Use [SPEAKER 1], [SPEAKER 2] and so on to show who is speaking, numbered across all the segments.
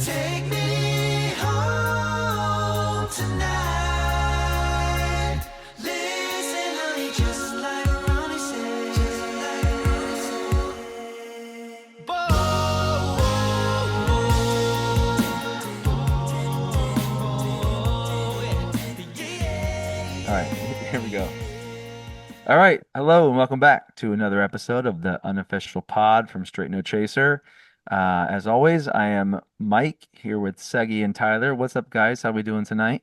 [SPEAKER 1] Take me home tonight. Listen, honey, just like Ronnie said. Just like Ronnie said. Whoa, whoa, yeah.
[SPEAKER 2] All right, here we go. All right, hello and welcome back to another episode of the unofficial pod from Straight No Chaser. As always, I am Mike here with Segi and Tyler. What's up, guys? How we doing tonight?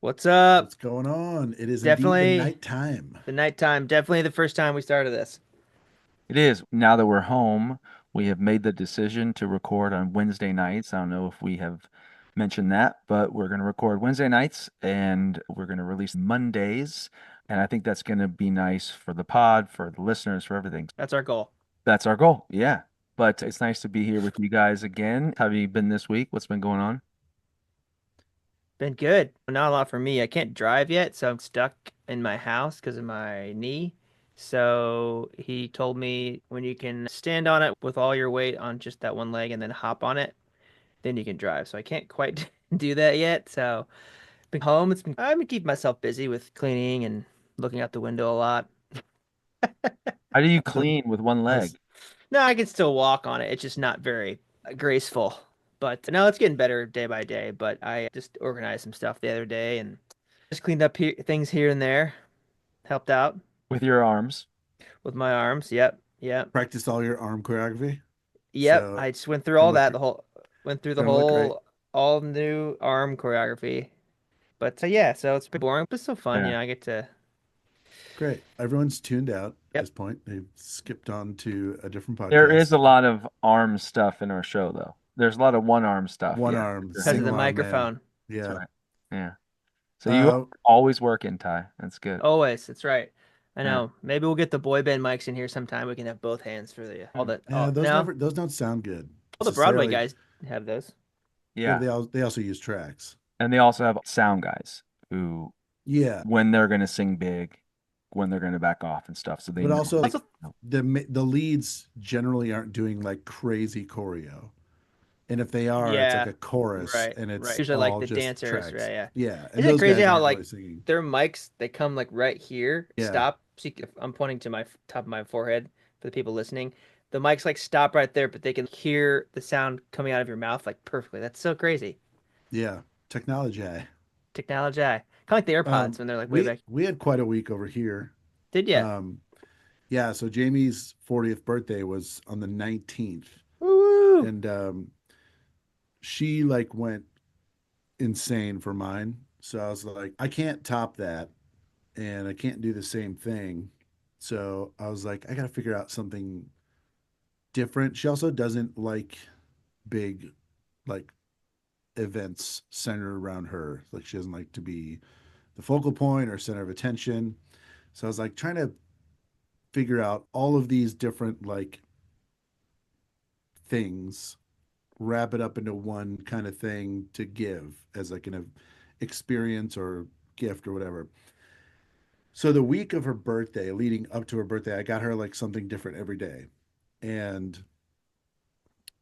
[SPEAKER 3] What's up?
[SPEAKER 4] What's going on? It is indeed the
[SPEAKER 3] Definitely
[SPEAKER 4] nighttime.
[SPEAKER 3] the nighttime. Definitely the first time we started this.
[SPEAKER 2] It is. Now that we're home, we have made the decision to record on Wednesday nights. I don't know if we have mentioned that, but we're going to record Wednesday nights and we're going to release Mondays. And I think that's going to be nice for the pod, for the listeners, for everything.
[SPEAKER 3] That's our goal.
[SPEAKER 2] That's our goal. Yeah. But it's nice to be here with you guys again. How have you been this week? What's been going on?
[SPEAKER 3] Been good. Not a lot for me. I can't drive yet, so I'm stuck in my house because of my knee. So he told me when you can stand on it with all your weight on just that one leg and then hop on it, then you can drive. So I can't quite do that yet. So been home. I've been keeping myself busy with cleaning and looking out the window a lot.
[SPEAKER 2] How do you
[SPEAKER 4] So,
[SPEAKER 2] clean with one
[SPEAKER 4] how's,
[SPEAKER 2] leg?
[SPEAKER 3] No, I can still walk on it. It's just not very graceful. But no, it's getting better day by day. But I just organized some stuff the other day and just cleaned up things here and there. Helped out
[SPEAKER 2] With your arms?
[SPEAKER 3] with my arms. Yep, yep,
[SPEAKER 4] practiced all your arm choreography?
[SPEAKER 3] yep.
[SPEAKER 4] So
[SPEAKER 3] I just went through all
[SPEAKER 4] gonna
[SPEAKER 3] that.
[SPEAKER 4] look
[SPEAKER 3] The whole went through the
[SPEAKER 4] gonna look great.
[SPEAKER 3] all new arm choreography. But yeah, so it's been boring, but it's still fun.
[SPEAKER 2] Yeah.
[SPEAKER 3] I get to.
[SPEAKER 4] Great. Everyone's tuned out at
[SPEAKER 3] Yep.
[SPEAKER 4] this point. They've skipped on to a different
[SPEAKER 2] There is
[SPEAKER 4] podcast.
[SPEAKER 2] a lot of arm stuff in our show, though. There's a lot of one arm stuff.
[SPEAKER 4] One
[SPEAKER 2] Yeah.
[SPEAKER 4] arm,
[SPEAKER 3] Because of the
[SPEAKER 4] single arm man.
[SPEAKER 3] microphone.
[SPEAKER 2] That's
[SPEAKER 4] Yeah.
[SPEAKER 2] right. Yeah. So you
[SPEAKER 4] Uh,
[SPEAKER 2] always working, Ty. That's good.
[SPEAKER 3] Always. That's right. I
[SPEAKER 2] Yeah.
[SPEAKER 3] know. Maybe we'll get the boy band mics in here sometime. We can have both hands for the all the
[SPEAKER 4] yeah,
[SPEAKER 3] all, no.
[SPEAKER 4] those don't sound good
[SPEAKER 3] All the Broadway
[SPEAKER 4] necessarily.
[SPEAKER 3] guys have those.
[SPEAKER 4] Yeah, but
[SPEAKER 2] Yeah.
[SPEAKER 4] they also use tracks.
[SPEAKER 2] And they also have sound guys who,
[SPEAKER 4] Yeah,
[SPEAKER 2] when they're going to sing big, when they're going to back off and stuff. So they
[SPEAKER 4] but
[SPEAKER 2] know.
[SPEAKER 4] also
[SPEAKER 3] Also,
[SPEAKER 4] the leads generally aren't doing like crazy choreo. And if they are, it's like
[SPEAKER 3] yeah,
[SPEAKER 4] a chorus
[SPEAKER 3] right,
[SPEAKER 4] and
[SPEAKER 3] right.
[SPEAKER 4] it's
[SPEAKER 3] Usually like
[SPEAKER 4] all
[SPEAKER 3] the
[SPEAKER 4] just
[SPEAKER 3] dancers,
[SPEAKER 4] tracks.
[SPEAKER 3] right? Yeah.
[SPEAKER 4] Yeah, and
[SPEAKER 3] Isn't it
[SPEAKER 4] those
[SPEAKER 3] crazy
[SPEAKER 4] guys
[SPEAKER 3] how
[SPEAKER 4] aren't really
[SPEAKER 3] like
[SPEAKER 4] singing.
[SPEAKER 3] their mics they come like right here,
[SPEAKER 4] Yeah,
[SPEAKER 3] stop. I'm pointing to my top of my forehead for the people listening. The mics like stop right there, but they can hear the sound coming out of your mouth like perfectly. That's so crazy.
[SPEAKER 4] yeah. Technology.
[SPEAKER 3] Technology. Kind of like the AirPods when they're like way back.
[SPEAKER 4] We had quite a week over here.
[SPEAKER 3] Did ya?
[SPEAKER 4] Um, yeah, so Jamie's 40th birthday was on the 19th.
[SPEAKER 3] Woo!
[SPEAKER 4] And she like went insane for mine. So I was like, I can't top that and I can't do the same thing. So I was like, I gotta figure out something different. She also doesn't like big like events centered around her. Like she doesn't like to be the focal point or center of attention. So I was like trying to figure out all of these different like things, wrap it up into one kind of thing to give as like an experience or gift or whatever. So the week of her birthday, leading up to her birthday, I got her like something different every day. And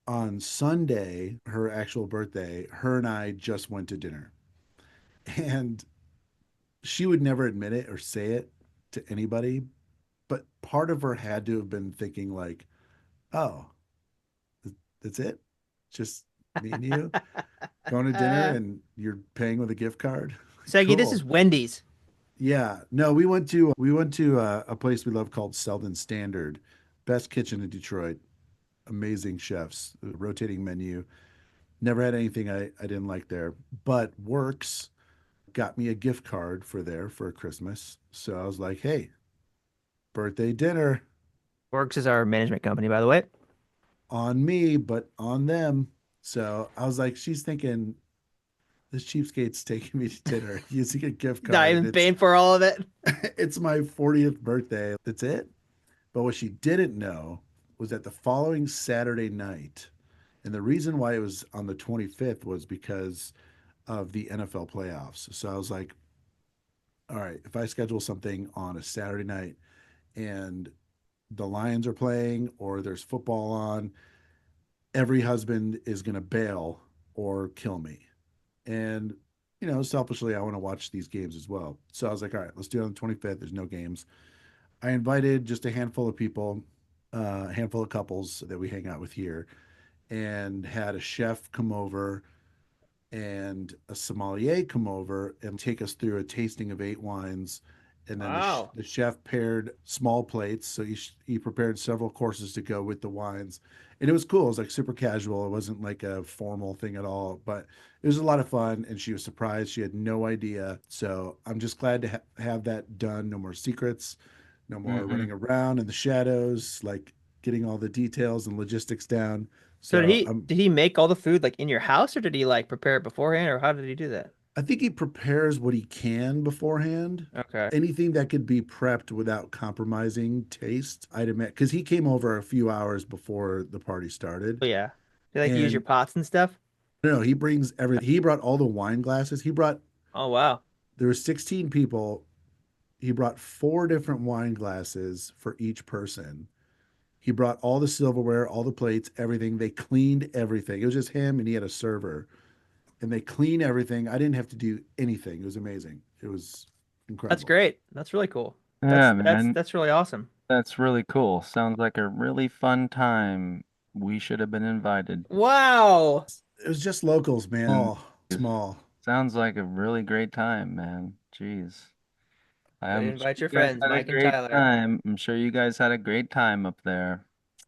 [SPEAKER 4] on Sunday, her actual birthday, her and I just went to dinner. And she would never admit it or say it to anybody, but part of her had to have been thinking like, "Oh, that's it? Just me and you going to dinner and you're paying with a gift card?
[SPEAKER 3] Segi, this is
[SPEAKER 4] Cool."
[SPEAKER 3] Wendy's.
[SPEAKER 4] Yeah. No, we went to a place we love called Selden Standard, best kitchen in Detroit. Amazing chefs, rotating menu. Never had anything I didn't like there, but Works got me a gift card for there for Christmas. So I was like, hey, birthday dinner
[SPEAKER 3] Works is our management company, by the way.
[SPEAKER 4] on me, but on them. So I was like, she's thinking this cheapskate's taking me to dinner using a gift
[SPEAKER 3] Not
[SPEAKER 4] card, and
[SPEAKER 3] even paying for all of it.
[SPEAKER 4] it's my 40th birthday. That's it. But what she didn't know was that the following Saturday night, and the reason why it was on the 25th was because of the NFL playoffs. So I was like, all right, if I schedule something on a Saturday night and the Lions are playing or there's football on, every husband is going to bail or kill me. And, selfishly, I want to watch these games as well. So I was like, all right, let's do it on the 25th. There's no games. I invited just a handful of people, a handful of couples that we hang out with here, and had a chef come over and a sommelier come over and take us through a tasting of 8 wines. And then
[SPEAKER 3] Wow.
[SPEAKER 4] the chef paired small plates. So he prepared several courses to go with the wines. And it was cool. It was like super casual. It wasn't like a formal thing at all, but it was a lot of fun. And she was surprised. She had no idea. So I'm just glad to have that done. No more secrets, no more
[SPEAKER 2] Hmm.
[SPEAKER 4] running around in the shadows, like getting all the details and logistics down.
[SPEAKER 3] So did
[SPEAKER 4] So
[SPEAKER 3] he did he make all the food like in your house, or did he like prepare it beforehand, or how did he do that?
[SPEAKER 4] I think he prepares what he can beforehand.
[SPEAKER 3] Okay.
[SPEAKER 4] Anything that could be prepped without compromising taste, I'd admit, because he came over a few hours before the party started.
[SPEAKER 3] Oh yeah. They like use your
[SPEAKER 4] And
[SPEAKER 3] pots and stuff?
[SPEAKER 4] no, he brings everything. He brought all the wine glasses.
[SPEAKER 3] Oh wow.
[SPEAKER 4] There were 16 people. He brought 4 different wine glasses for each person. He brought all the silverware, all the plates, everything. They cleaned everything. It was just him and he had a server. And they cleaned everything. I didn't have to do anything. It was amazing. It was
[SPEAKER 3] That's
[SPEAKER 4] incredible.
[SPEAKER 3] great. That's really cool.
[SPEAKER 2] Yeah,
[SPEAKER 3] That's
[SPEAKER 2] man.
[SPEAKER 3] that's really awesome.
[SPEAKER 2] That's really cool. Sounds like a really fun time. We should have been invited.
[SPEAKER 3] Wow.
[SPEAKER 4] It was just locals, man.
[SPEAKER 2] Mm.
[SPEAKER 4] Small, small.
[SPEAKER 2] Sounds like a really great time, man. Jeez.
[SPEAKER 3] Way to
[SPEAKER 2] I'm sure
[SPEAKER 3] invite
[SPEAKER 2] you
[SPEAKER 3] your
[SPEAKER 2] guys
[SPEAKER 3] friends,
[SPEAKER 2] had a
[SPEAKER 3] Mike and
[SPEAKER 2] great
[SPEAKER 3] Tyler.
[SPEAKER 2] time. I'm sure you guys had a great time up there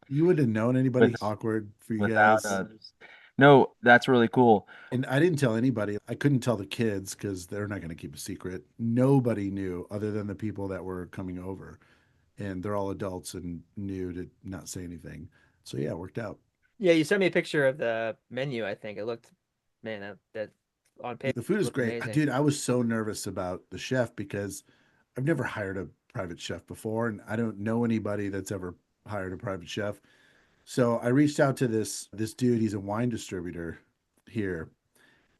[SPEAKER 4] You wouldn't have known anybody.
[SPEAKER 2] with
[SPEAKER 4] Awkward for you
[SPEAKER 2] without
[SPEAKER 4] guys.
[SPEAKER 2] us. No, that's really cool.
[SPEAKER 4] And I didn't tell anybody. I couldn't tell the kids because they're not going to keep a secret. Nobody knew other than the people that were coming over. And they're all adults and knew to not say anything. So yeah, it worked out.
[SPEAKER 3] Yeah, you sent me a picture of the menu, I think. It looked, man, that on paper
[SPEAKER 4] The food is
[SPEAKER 3] looked
[SPEAKER 4] great.
[SPEAKER 3] amazing.
[SPEAKER 4] Dude, I was so nervous about the chef because I've never hired a private chef before and I don't know anybody that's ever hired a private chef. So I reached out to this dude. He's a wine distributor here,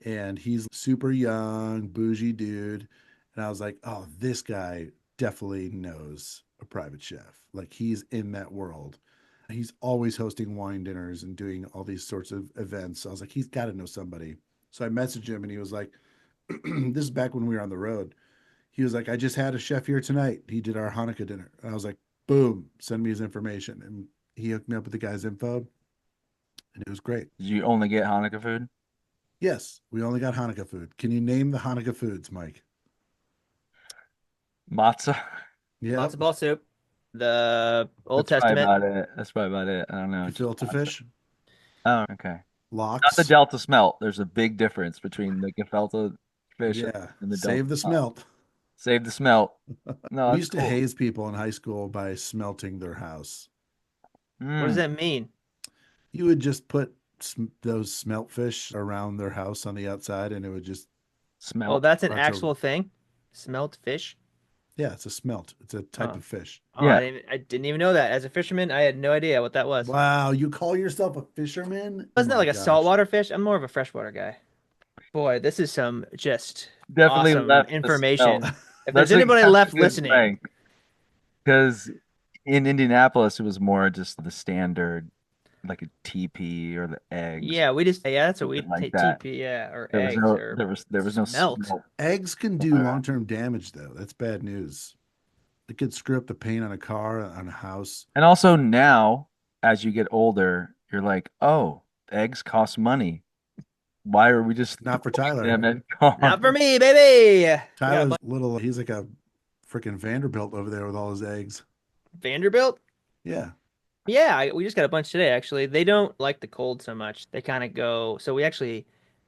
[SPEAKER 4] and he's super young, bougie dude. And I was like, oh, this guy definitely knows a private chef. Like he's in that world. He's always hosting wine dinners and doing all these sorts of events. So I was like, he's got to know somebody. So I messaged him, and he was like, this is back when we were on the road. He was like, I just had a chef here tonight. He did our Hanukkah dinner. And I was like, boom, send me his information. And he hooked me up with the guy's info, and it was great.
[SPEAKER 2] Did you only get Hanukkah food?
[SPEAKER 4] Yes, we only got Hanukkah food. Can you name the Hanukkah foods, Mike?
[SPEAKER 2] Matzah?
[SPEAKER 4] Yep.
[SPEAKER 3] Matzo ball soup, the Old
[SPEAKER 2] That's probably
[SPEAKER 3] Testament.
[SPEAKER 2] about it. That's probably about it. I don't know. Just
[SPEAKER 4] Gefilte
[SPEAKER 2] matzah.
[SPEAKER 4] fish,
[SPEAKER 2] Oh, okay. Not the
[SPEAKER 4] lox.
[SPEAKER 2] Delta smelt. There's a big difference between the gefilte fish
[SPEAKER 4] Yeah,
[SPEAKER 2] and the Delta
[SPEAKER 4] save the
[SPEAKER 2] smelt.
[SPEAKER 4] smelt.
[SPEAKER 2] Save the smelt. No,
[SPEAKER 4] We
[SPEAKER 2] that's
[SPEAKER 4] used to
[SPEAKER 2] cool.
[SPEAKER 4] haze people in high school by smelting their house.
[SPEAKER 3] What does
[SPEAKER 2] Mm,
[SPEAKER 3] that mean?
[SPEAKER 4] You would just put those smelt fish around their house on the outside, and it would just
[SPEAKER 3] Oh,
[SPEAKER 2] smelt.
[SPEAKER 3] that's an
[SPEAKER 4] rot over.
[SPEAKER 3] actual thing? Smelt fish?
[SPEAKER 4] Yeah, it's a smelt. It's a type
[SPEAKER 3] Oh.
[SPEAKER 4] of fish.
[SPEAKER 3] Oh,
[SPEAKER 2] Yeah.
[SPEAKER 3] I didn't even know that. As a fisherman, I had no idea what that was.
[SPEAKER 4] Wow, you call yourself a fisherman? Oh
[SPEAKER 3] Wasn't that
[SPEAKER 4] my
[SPEAKER 3] like a
[SPEAKER 4] gosh.
[SPEAKER 3] saltwater fish? I'm more of a freshwater guy. Boy, this is some just
[SPEAKER 2] Definitely
[SPEAKER 3] awesome
[SPEAKER 2] left the smelt.
[SPEAKER 3] information. If
[SPEAKER 2] That's
[SPEAKER 3] there's anybody
[SPEAKER 2] exactly
[SPEAKER 3] left
[SPEAKER 2] what
[SPEAKER 3] listening,
[SPEAKER 2] Frank. Because in Indianapolis, it was more just the standard, like a TP or the eggs,
[SPEAKER 3] yeah, that's what we
[SPEAKER 2] something like
[SPEAKER 3] take
[SPEAKER 2] that.
[SPEAKER 3] TP, yeah, or
[SPEAKER 2] There was
[SPEAKER 3] eggs
[SPEAKER 2] no,
[SPEAKER 3] or
[SPEAKER 2] there was no
[SPEAKER 3] smelt.
[SPEAKER 2] smelt.
[SPEAKER 4] Eggs can do
[SPEAKER 2] Uh,
[SPEAKER 4] long-term damage, though. That's bad news. It could screw up the paint on a car, on a house.
[SPEAKER 2] And also now, as you get older, you're like, oh, eggs cost money. Why are we just
[SPEAKER 4] Not for
[SPEAKER 2] throwing
[SPEAKER 4] Tyler.
[SPEAKER 2] them at
[SPEAKER 3] Not for
[SPEAKER 2] cars?
[SPEAKER 3] me, baby. We got a
[SPEAKER 4] Tyler's little, he's like a freaking Vanderbilt over there with all his eggs.
[SPEAKER 3] Vanderbilt.
[SPEAKER 4] Yeah.
[SPEAKER 3] Yeah, we just got a bunch today, actually. They don't like the cold so much. They kind of go. So we actually,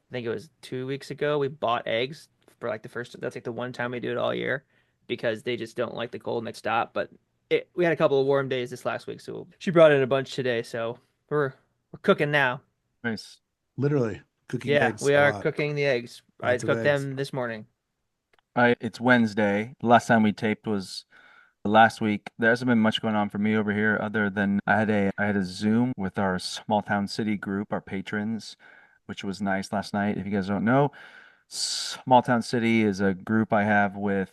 [SPEAKER 3] I think it was 2 weeks ago, we bought eggs for like the first, that's like the one time we do it all year because they just don't like the cold and they stop. But we had a couple of warm days this last week. So she brought in a bunch today. So we're cooking now.
[SPEAKER 2] Nice.
[SPEAKER 4] Literally cooking
[SPEAKER 3] Yeah,
[SPEAKER 4] eggs
[SPEAKER 3] we
[SPEAKER 4] a
[SPEAKER 3] are
[SPEAKER 4] lot.
[SPEAKER 3] cooking the eggs. I
[SPEAKER 4] Lots of
[SPEAKER 3] cooked
[SPEAKER 4] eggs.
[SPEAKER 3] them this morning.
[SPEAKER 2] It's Wednesday. The last time we taped was last week. There hasn't been much going on for me over here other than I had a Zoom with our small town city group, our patrons, which was nice last night. If you guys don't know, Small Town City is a group I have with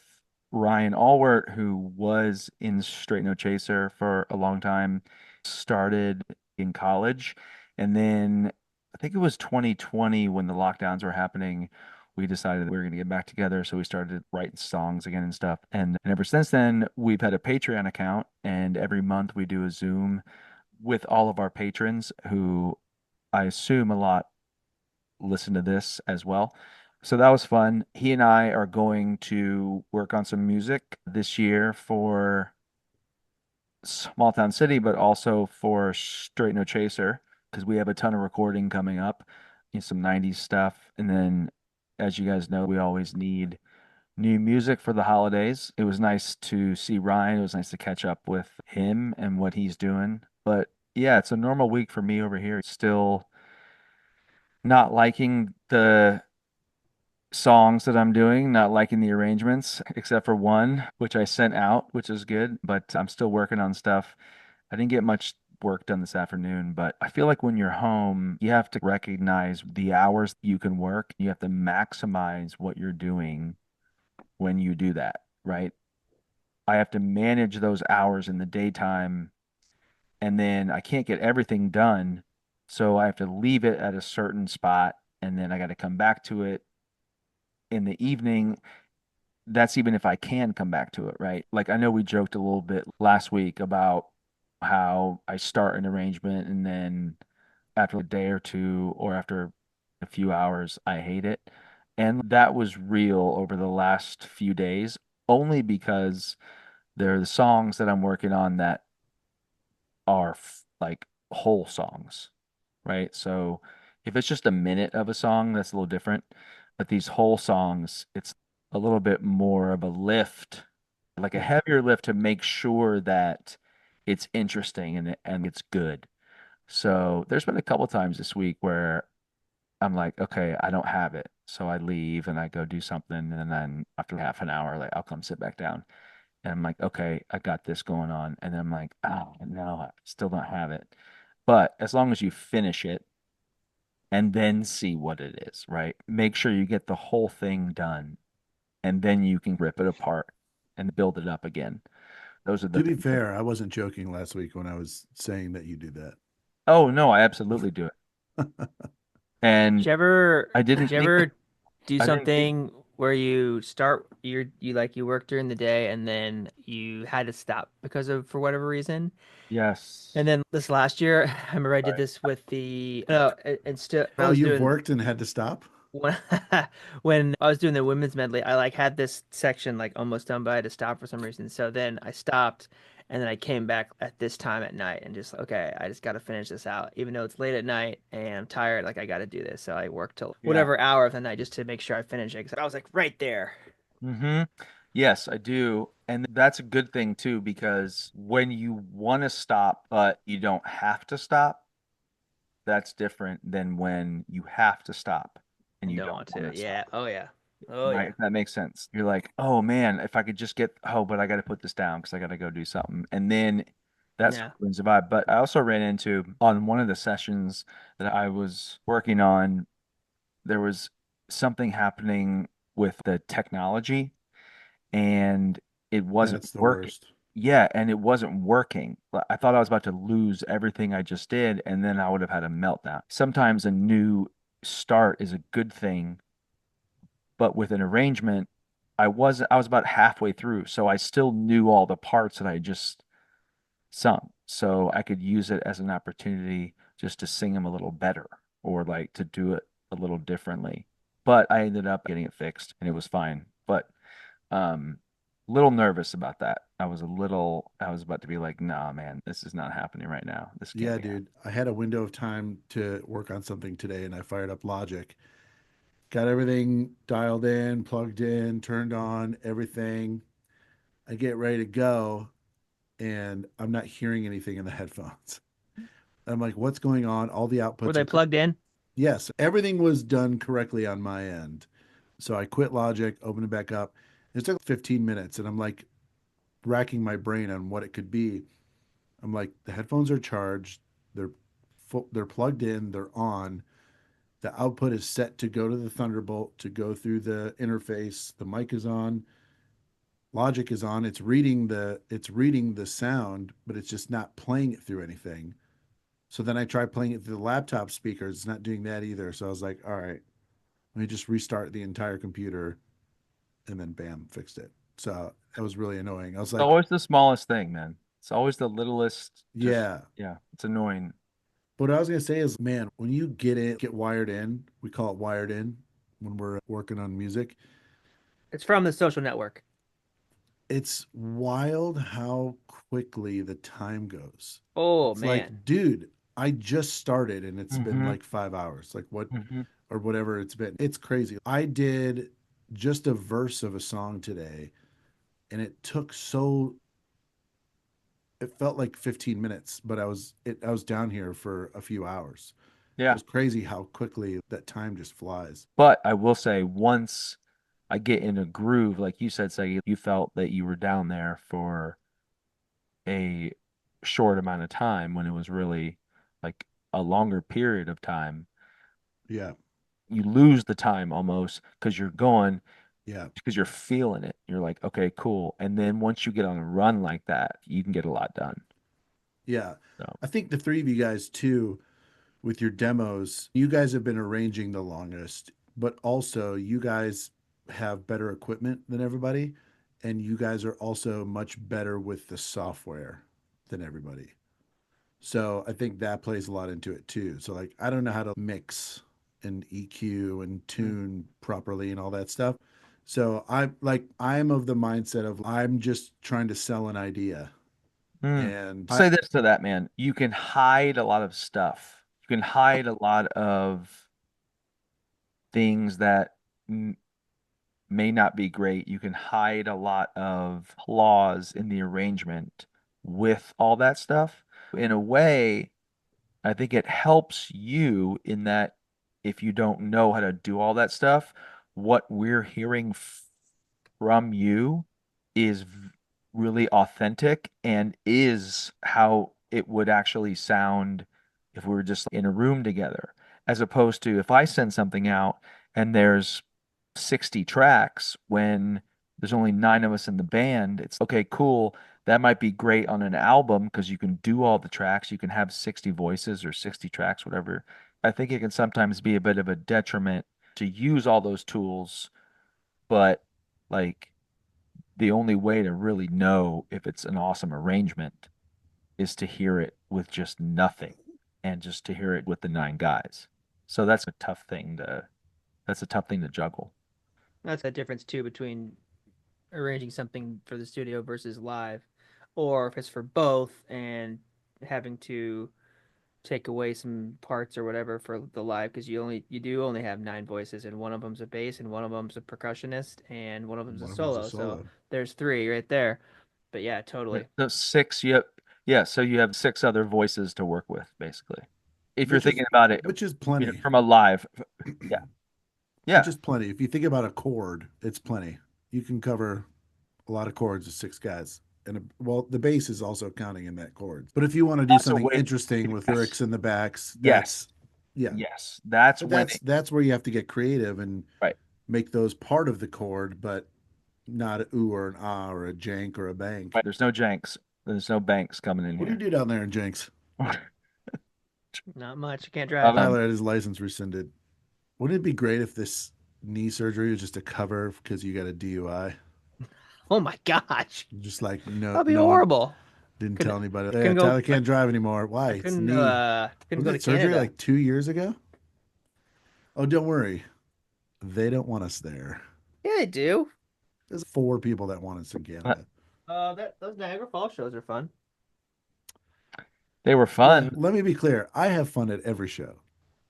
[SPEAKER 2] Ryan Allwert, who was in Straight No Chaser for a long time, started in college, and then I think it was 2020 when the lockdowns were happening. We decided we were going to get back together. So we started writing songs again and stuff. And ever since then, we've had a Patreon account. And every month we do a Zoom with all of our patrons who I assume a lot listen to this as well. So that was fun. He and I are going to work on some music this year for Small Town City, but also for Straight No Chaser, because we have a ton of recording coming up, some 90s stuff. And then, as you guys know, we always need new music for the holidays. It was nice to see Ryan. It was nice to catch up with him and what he's doing. But yeah, it's a normal week for me over here. Still not liking the songs that I'm doing, not liking the arrangements, except for one, which I sent out, which is good, but I'm still working on stuff. I didn't get much work done this afternoon, but I feel like when you're home, you have to recognize the hours you can work. You have to maximize what you're doing when you do that, right? I have to manage those hours in the daytime, and then I can't get everything done. So I have to leave it at a certain spot, and then I got to come back to it in the evening. That's even if I can come back to it, right? Like I know we joked a little bit last week about how I start an arrangement and then after a day or two or after a few hours, I hate it. And that was real over the last few days, only because there are the songs that I'm working on that are like whole songs, right? So if it's just a minute of a song, that's a little different. But these whole songs, it's a little bit more of a lift, like a heavier lift to make sure that it's interesting and it's good. So there's been a couple times this week where I'm like, okay, I don't have it. So I leave and I go do something. And then after half an hour, like I'll come sit back down. And I'm like, okay, I got this going on. And then I'm like, oh, no, I still don't have it. But as long as you finish it and then see what it is, right? Make sure you get the whole thing done and then you can rip it apart and build it up again. Those are the
[SPEAKER 4] To be
[SPEAKER 2] things that-
[SPEAKER 4] fair, I wasn't joking last week when I was saying that you do that.
[SPEAKER 2] Oh, no, I absolutely do it. And I didn't
[SPEAKER 3] Did you
[SPEAKER 2] think
[SPEAKER 3] ever do
[SPEAKER 2] I didn't think
[SPEAKER 3] something where you work during the day and then you had to stop because of for whatever reason?
[SPEAKER 2] yes.
[SPEAKER 3] And then this last year, I remember I did
[SPEAKER 2] Right.
[SPEAKER 3] this with the no, and still I
[SPEAKER 4] Oh,
[SPEAKER 3] was
[SPEAKER 4] you've
[SPEAKER 3] doing
[SPEAKER 4] worked and had to stop?
[SPEAKER 3] when when I was doing the women's medley, I like had this section like almost done, but I had to stop for some reason. So then I stopped, and then I came back at this time at night and just okay, I just got to finish this out, even though it's late at night and I'm tired. Like I got to do this, so I worked till
[SPEAKER 2] Yeah.
[SPEAKER 3] whatever hour of the night just to make sure I finish it. Because I was like right there.
[SPEAKER 2] Mm-hmm. Yes, I do. And that's a good thing too, because when you want to stop, but you don't have to stop, that's different than when you have to stop and
[SPEAKER 3] And
[SPEAKER 2] you
[SPEAKER 3] don't
[SPEAKER 2] don't
[SPEAKER 3] want
[SPEAKER 2] want
[SPEAKER 3] to.
[SPEAKER 2] to
[SPEAKER 3] Yeah.
[SPEAKER 2] stop.
[SPEAKER 3] Oh yeah. Oh
[SPEAKER 2] Right?
[SPEAKER 3] yeah.
[SPEAKER 2] If that makes sense. You're like, oh man, if I could just get, oh, but I got to put this down because I got to go do something. And then that's
[SPEAKER 3] Yeah.
[SPEAKER 2] ruins the vibe. But I also ran into on one of the sessions that I was working on, there was something happening with the technology and it wasn't
[SPEAKER 4] That's the
[SPEAKER 2] working.
[SPEAKER 4] worst.
[SPEAKER 2] Yeah, and it wasn't working. I thought I was about to lose everything I just did, and then I would have had a meltdown. Sometimes a new start is a good thing, but with an arrangement, I was about halfway through, so I still knew all the parts that I just sung. So I could use it as an opportunity just to sing them a little better or like to do it a little differently. But I ended up getting it fixed and it was fine. But um little nervous about that. I was about to be like, nah, man, this is not happening right now. This can't
[SPEAKER 4] Yeah,
[SPEAKER 2] be happening.
[SPEAKER 4] dude. I had a window of time to work on something today and I fired up Logic. Got everything dialed in, plugged in, turned on, everything. I get ready to go and I'm not hearing anything in the headphones. I'm like, what's going on? All the
[SPEAKER 3] Were
[SPEAKER 4] outputs
[SPEAKER 3] they
[SPEAKER 4] are
[SPEAKER 3] plugged in?
[SPEAKER 4] yes, everything was done correctly on my end. So I quit Logic, opened it back up. It took 15 minutes and I'm like racking my brain on what it could be. I'm like, the headphones are charged, they're they're plugged in, they're on. The output is set to go to the Thunderbolt to go through the interface. The mic is on, Logic is on. It's reading the sound, but it's just not playing it through anything. So then I tried playing it through the laptop speakers. It's not doing that either. So I was like, all right, let me just restart the entire computer, and then bam, fixed it. So that was really annoying. I was
[SPEAKER 2] It's
[SPEAKER 4] like,
[SPEAKER 2] always the smallest thing, man. It's always the littlest. Just
[SPEAKER 4] yeah.
[SPEAKER 2] yeah, it's annoying.
[SPEAKER 4] But what I was gonna say is, man, when you get wired in, we call it wired in when we're working on music.
[SPEAKER 3] It's from the Social Network.
[SPEAKER 4] It's wild how quickly the time goes.
[SPEAKER 3] Oh
[SPEAKER 4] It's
[SPEAKER 3] man.
[SPEAKER 4] like, dude, I just started and it's been
[SPEAKER 2] Mm-hmm.
[SPEAKER 4] like 5 hours, like what,
[SPEAKER 2] Mm-hmm.
[SPEAKER 4] or whatever it's been. It's crazy. I did just a verse of a song today, and it felt like 15 minutes, but I was down here for a few hours. It
[SPEAKER 2] Yeah.
[SPEAKER 4] was crazy how quickly that time just flies.
[SPEAKER 2] But I will say, once I get in a groove, like you said, say you felt that you were down there for a short amount of time when it was really like a longer period of time.
[SPEAKER 4] Yeah.
[SPEAKER 2] You lose the time almost because you're going,
[SPEAKER 4] Yeah.
[SPEAKER 2] because you're feeling it. You're like, okay, cool. And then once you get on a run like that, you can get a lot done.
[SPEAKER 4] Yeah.
[SPEAKER 2] So,
[SPEAKER 4] I think the three of you guys too, with your demos, you guys have been arranging the longest, but also you guys have better equipment than everybody, and you guys are also much better with the software than everybody. So I think that plays a lot into it too. So like I don't know how to mix and EQ and tune properly and all that stuff. So I'm of the mindset of I'm just trying to sell an idea. And
[SPEAKER 2] I'll say this to that, man. You can hide a lot of stuff. You can hide a lot of things that m may not be great. You can hide a lot of flaws in the arrangement with all that stuff. In a way, I think it helps you in that if you don't know how to do all that stuff, what we're hearing from you is really authentic and is how it would actually sound if we were just in a room together. As opposed to if I send something out and there's 60 tracks when there's only 9 of us in the band, it's okay, cool. That might be great on an album because you can do all the tracks. You can have 60 voices or 60 tracks, whatever. I think it can sometimes be a bit of a detriment to use all those tools, but like the only way to really know if it's an awesome arrangement is to hear it with just nothing and just to hear it with the 9 guys. So that's a tough thing to juggle.
[SPEAKER 3] That's a difference too between arranging something for the studio versus live, or if it's for both and having to take away some parts or whatever for the live because you do only have 9 voices and one of them's a bass and one of them's a percussionist and one of them's a
[SPEAKER 4] one of them's a
[SPEAKER 3] solo. So
[SPEAKER 4] solo.
[SPEAKER 3] there's 3 right there. But yeah, totally.
[SPEAKER 2] So six, yeah, so you have 6 other voices to work with, basically. If you're
[SPEAKER 4] Which is
[SPEAKER 2] thinking about it,
[SPEAKER 4] which is plenty.
[SPEAKER 2] from a live, yeah,
[SPEAKER 4] Which
[SPEAKER 2] yeah,
[SPEAKER 4] is plenty. If you think about a chord, it's plenty. You can cover a lot of chords with 6 guys. And well, the bass is also counting in that chord. But if you want to do
[SPEAKER 2] that's a
[SPEAKER 4] something
[SPEAKER 2] way.
[SPEAKER 4] interesting with
[SPEAKER 2] Yes,
[SPEAKER 4] lyrics in the backs,
[SPEAKER 2] yes,
[SPEAKER 4] yeah.
[SPEAKER 2] yes. That's
[SPEAKER 4] But
[SPEAKER 2] when
[SPEAKER 4] that's where you have to get creative and
[SPEAKER 2] right.
[SPEAKER 4] make those part of the chord, but not a ooh or an ah or a jank or a bank.
[SPEAKER 2] Right. There's no janks. There's no banks coming in
[SPEAKER 4] What do you
[SPEAKER 2] here.
[SPEAKER 4] do down there in Jenks?
[SPEAKER 3] Not much. You can't drive.
[SPEAKER 4] Tyler had his license rescinded. Wouldn't it be great if this knee surgery was just a cover because you got a DUI?
[SPEAKER 3] Oh my gosh.
[SPEAKER 4] Just like
[SPEAKER 3] That'd be
[SPEAKER 4] no one
[SPEAKER 3] horrible.
[SPEAKER 4] didn't
[SPEAKER 3] Couldn't
[SPEAKER 4] tell anybody. Yeah,
[SPEAKER 3] couldn't
[SPEAKER 4] Tyler
[SPEAKER 3] go
[SPEAKER 4] can't drive anymore. Why?
[SPEAKER 3] I
[SPEAKER 4] It's
[SPEAKER 3] couldn't
[SPEAKER 4] knee.
[SPEAKER 3] couldn't
[SPEAKER 4] Was
[SPEAKER 3] go to
[SPEAKER 4] that surgery
[SPEAKER 3] Canada.
[SPEAKER 4] like 2 years ago? Oh, don't worry. They don't want us there.
[SPEAKER 3] Yeah, they do.
[SPEAKER 4] There's 4 people that want us in Canada.
[SPEAKER 3] Those Niagara Falls shows are fun.
[SPEAKER 2] They were
[SPEAKER 4] Yeah,
[SPEAKER 2] fun.
[SPEAKER 4] let me be clear. I have fun at every show.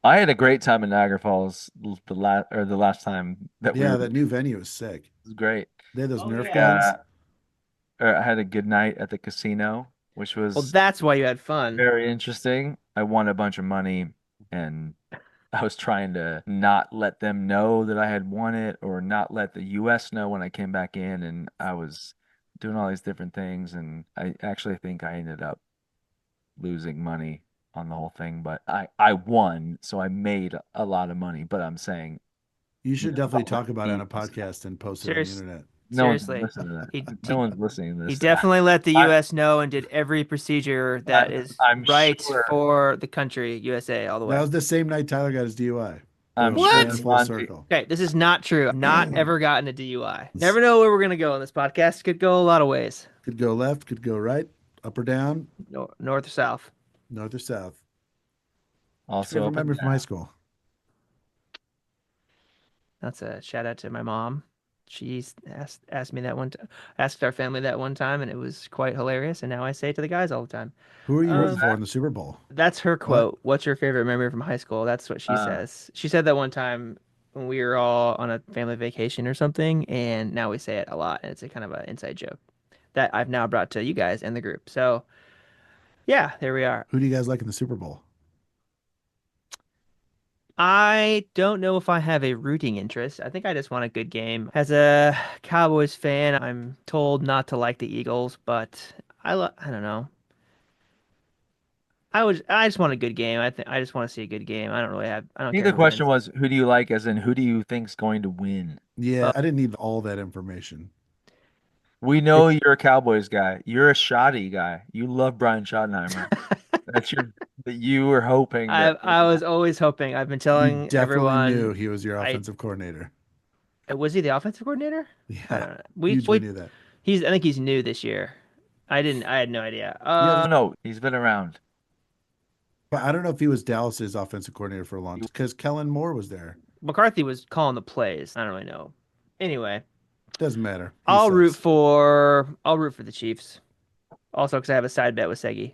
[SPEAKER 2] I had a great time in Niagara Falls the last time that we
[SPEAKER 4] Yeah,
[SPEAKER 2] were.
[SPEAKER 4] that new venue is sick.
[SPEAKER 2] It was great.
[SPEAKER 4] They had those
[SPEAKER 3] Oh,
[SPEAKER 4] Nerf
[SPEAKER 3] yeah.
[SPEAKER 4] guns.
[SPEAKER 2] I had a good night at the casino, which
[SPEAKER 3] Well,
[SPEAKER 2] was
[SPEAKER 3] that's why you had fun.
[SPEAKER 2] very interesting. I won a bunch of money and I was trying to not let them know that I had won it or not let the US know when I came back in, and I was doing all these different things, and I actually think I ended up losing money on the whole thing, but I won, so I made a lot of money, but I'm saying
[SPEAKER 4] You should definitely talk about it on a
[SPEAKER 2] fees and stuff.
[SPEAKER 4] podcast and post it on the
[SPEAKER 3] Serious,
[SPEAKER 4] internet.
[SPEAKER 2] No one's
[SPEAKER 3] Seriously.
[SPEAKER 2] listening to
[SPEAKER 3] He
[SPEAKER 2] that. No
[SPEAKER 3] he,
[SPEAKER 2] one's listening to
[SPEAKER 3] he
[SPEAKER 2] this.
[SPEAKER 3] definitely let the
[SPEAKER 2] I,
[SPEAKER 3] U.S. know and did every procedure that is
[SPEAKER 2] I'm
[SPEAKER 3] right
[SPEAKER 2] sure.
[SPEAKER 3] for the country, USA, all the
[SPEAKER 4] That
[SPEAKER 3] way.
[SPEAKER 4] was the same night Tyler got his DUI.
[SPEAKER 2] I'm
[SPEAKER 4] Boom,
[SPEAKER 2] sure
[SPEAKER 3] What?
[SPEAKER 4] and full
[SPEAKER 2] Devontae.
[SPEAKER 4] circle.
[SPEAKER 3] Okay, this is not true. I've not ever gotten a DUI. Never know where we're gonna go on this podcast. Could go a lot of ways.
[SPEAKER 4] Could go left, could go right, up or down,
[SPEAKER 3] North or south.
[SPEAKER 4] north or south.
[SPEAKER 2] Also
[SPEAKER 4] Favorite
[SPEAKER 2] up and
[SPEAKER 4] memory from high
[SPEAKER 2] down.
[SPEAKER 4] school.
[SPEAKER 3] That's a shout out to my mom. She's asked me that asked our family that one time, and it was quite hilarious. And now I say it to the guys all the time.
[SPEAKER 4] Who are you rooting
[SPEAKER 3] Um,
[SPEAKER 4] for in the Super Bowl?
[SPEAKER 3] That's her
[SPEAKER 4] What?
[SPEAKER 3] quote. What's your favorite memory from high school? That's what she
[SPEAKER 2] Uh,
[SPEAKER 3] says. She said that one time when we were all on a family vacation or something, and now we say it a lot, and it's a kind of an inside joke that I've now brought to you guys and the group. So yeah, there we are.
[SPEAKER 4] Who do you guys like in the Super Bowl?
[SPEAKER 3] I don't know if I have a rooting interest. I think I just want a good game. As a Cowboys fan, I'm told not to like the Eagles, but I don't know. I just want a good game. I just want to see a good game. I
[SPEAKER 2] I
[SPEAKER 3] don't
[SPEAKER 2] think
[SPEAKER 3] care
[SPEAKER 2] the
[SPEAKER 3] who
[SPEAKER 2] question
[SPEAKER 3] wins.
[SPEAKER 2] was, who do you like, as in who do you think's going to win?
[SPEAKER 4] Yeah,
[SPEAKER 3] Oh.
[SPEAKER 4] I didn't need all that information.
[SPEAKER 2] We know you're a Cowboys guy. You're a shoddy guy. You love Brian Schottenheimer. That's your that you were hoping that
[SPEAKER 3] I was always hoping. I've been
[SPEAKER 4] You
[SPEAKER 3] telling
[SPEAKER 4] definitely knew
[SPEAKER 3] everyone.
[SPEAKER 4] he was your
[SPEAKER 3] I
[SPEAKER 4] offensive coordinator.
[SPEAKER 3] Was he the offensive coordinator? I
[SPEAKER 4] Yeah,
[SPEAKER 3] don't know.
[SPEAKER 4] hugely knew that.
[SPEAKER 3] I think he's new this year. I didn't. I had no idea.
[SPEAKER 4] Yeah,
[SPEAKER 2] no, he's been around.
[SPEAKER 4] but I don't know if he was Dallas's offensive coordinator for a long time because Kellen Moore was there.
[SPEAKER 3] McCarthy was calling the plays. I don't really know. Anyway,
[SPEAKER 4] Doesn't matter. He sucks.
[SPEAKER 3] I'll root for the Chiefs. Also, because I have a side bet with Segi.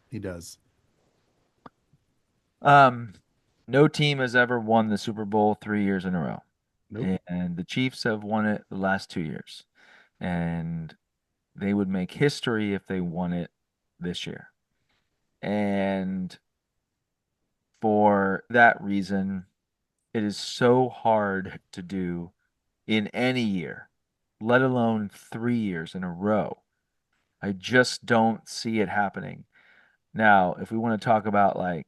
[SPEAKER 4] He does.
[SPEAKER 2] No team has ever won the Super Bowl 3 years in a row.
[SPEAKER 4] Nope.
[SPEAKER 2] And the Chiefs have won it the last 2 years. And they would make history if they won it this year. And for that reason, it is so hard to do in any year, let alone 3 years in a row. I just don't see it happening. Now, if we want to talk about like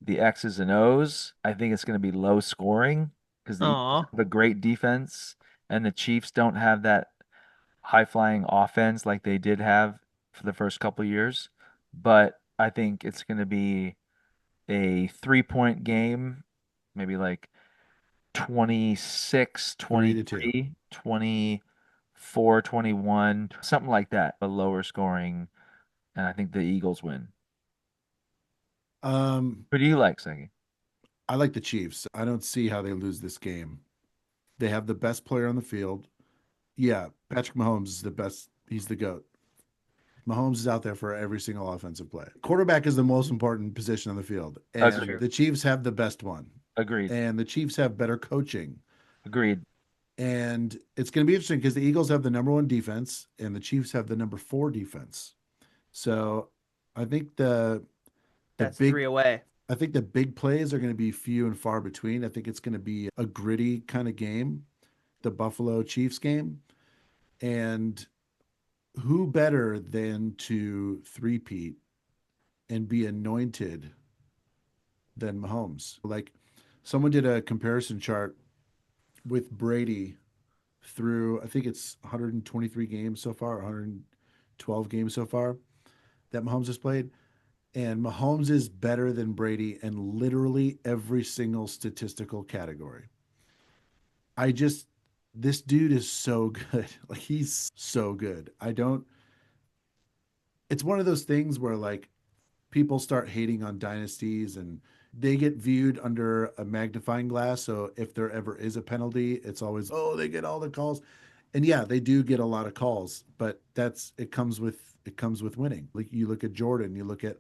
[SPEAKER 2] the X's and O's, I think it's going to be low scoring because the Eagles
[SPEAKER 3] Aw.
[SPEAKER 2] have a great defense and the Chiefs don't have that high flying offense like they did have for the first couple of years. But I think it's going to be a 3 point game, maybe like 26,
[SPEAKER 4] 3-2.
[SPEAKER 2] 23, 24, 21, something like that, a lower scoring. And I think the Eagles win. Who do you like, Segi?
[SPEAKER 4] I like the Chiefs. I don't see how they lose this game. They have the best player on the field. Yeah, Patrick Mahomes is the best. He's the GOAT. Mahomes is out there for every single offensive play. Quarterback is the most important position on the field.
[SPEAKER 2] That's
[SPEAKER 4] And
[SPEAKER 2] true.
[SPEAKER 4] the Chiefs have the best one.
[SPEAKER 2] Agreed.
[SPEAKER 4] And the Chiefs have better coaching.
[SPEAKER 2] Agreed.
[SPEAKER 4] And it's going to be interesting because the Eagles have the number 1 defense and the Chiefs have the number 4 defense. So I think
[SPEAKER 3] That's
[SPEAKER 4] big
[SPEAKER 3] 3 away.
[SPEAKER 4] I think the big plays are going to be few and far between. I think it's going to be a gritty kind of game, the Buffalo Chiefs game. And who better than to three-peat and be anointed than Mahomes? Like someone did a comparison chart with Brady through, I think it's 123 games so far, 112 games so far that Mahomes has played. And Mahomes is better than Brady in literally every single statistical category. This dude is so good. Like he's so good. It's one of those things where like people start hating on dynasties and they get viewed under a magnifying glass. So if there ever is a penalty, it's always, oh, they get all the calls. And yeah, they do get a lot of calls, but it comes with winning. Like you look at Jordan, you look at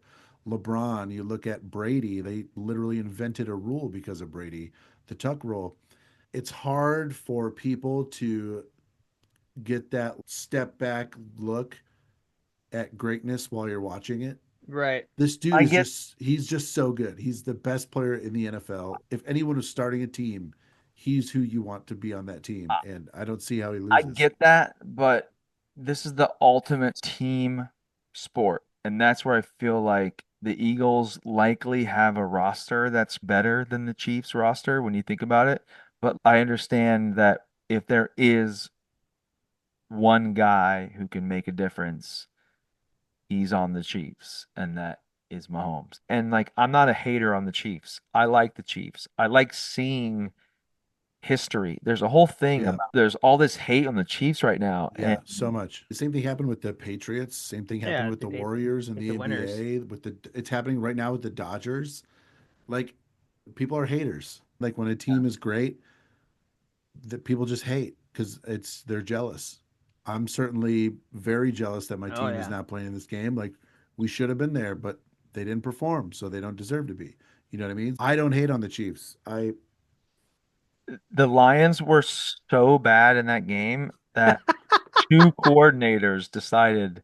[SPEAKER 4] LeBron, you look at Brady, they literally invented a rule because of Brady, the tuck rule. It's hard for people to get that step back look at greatness while you're watching it.
[SPEAKER 3] Right.
[SPEAKER 4] This dude
[SPEAKER 2] I
[SPEAKER 4] is
[SPEAKER 2] get-
[SPEAKER 4] he's just so good. He's the best player in the NFL. If anyone was starting a team, he's who you want to be on that team. And I don't see how he
[SPEAKER 2] I
[SPEAKER 4] loses.
[SPEAKER 2] get that, but this is the ultimate team sport. And that's where I feel like the Eagles likely have a roster that's better than the Chiefs roster when you think about it. But I understand that if there is one guy who can make a difference, he's on the Chiefs, and that is Mahomes. And like, I'm not a hater on the Chiefs. I like the Chiefs. I like seeing history. There's a whole thing
[SPEAKER 4] Yeah.
[SPEAKER 2] about there's all this hate on the Chiefs right now.
[SPEAKER 4] Yeah,
[SPEAKER 2] And
[SPEAKER 4] so much. The same thing happened with the Patriots. Same thing
[SPEAKER 3] Yeah,
[SPEAKER 4] happened with the
[SPEAKER 3] they
[SPEAKER 4] Warriors and
[SPEAKER 3] get
[SPEAKER 4] the
[SPEAKER 3] the winners.
[SPEAKER 4] NBA. It's happening right now with the Dodgers. Like, people are haters. Like, when a team is great, that people just hate because they're jealous. I'm certainly very jealous that my
[SPEAKER 3] Oh
[SPEAKER 4] team is
[SPEAKER 3] yeah.
[SPEAKER 4] not playing in this game. Like, we should have been there, but they didn't perform, so they don't deserve to be. You know what I mean? I don't hate on the Chiefs.
[SPEAKER 2] the Lions were so bad in that game that two coordinators decided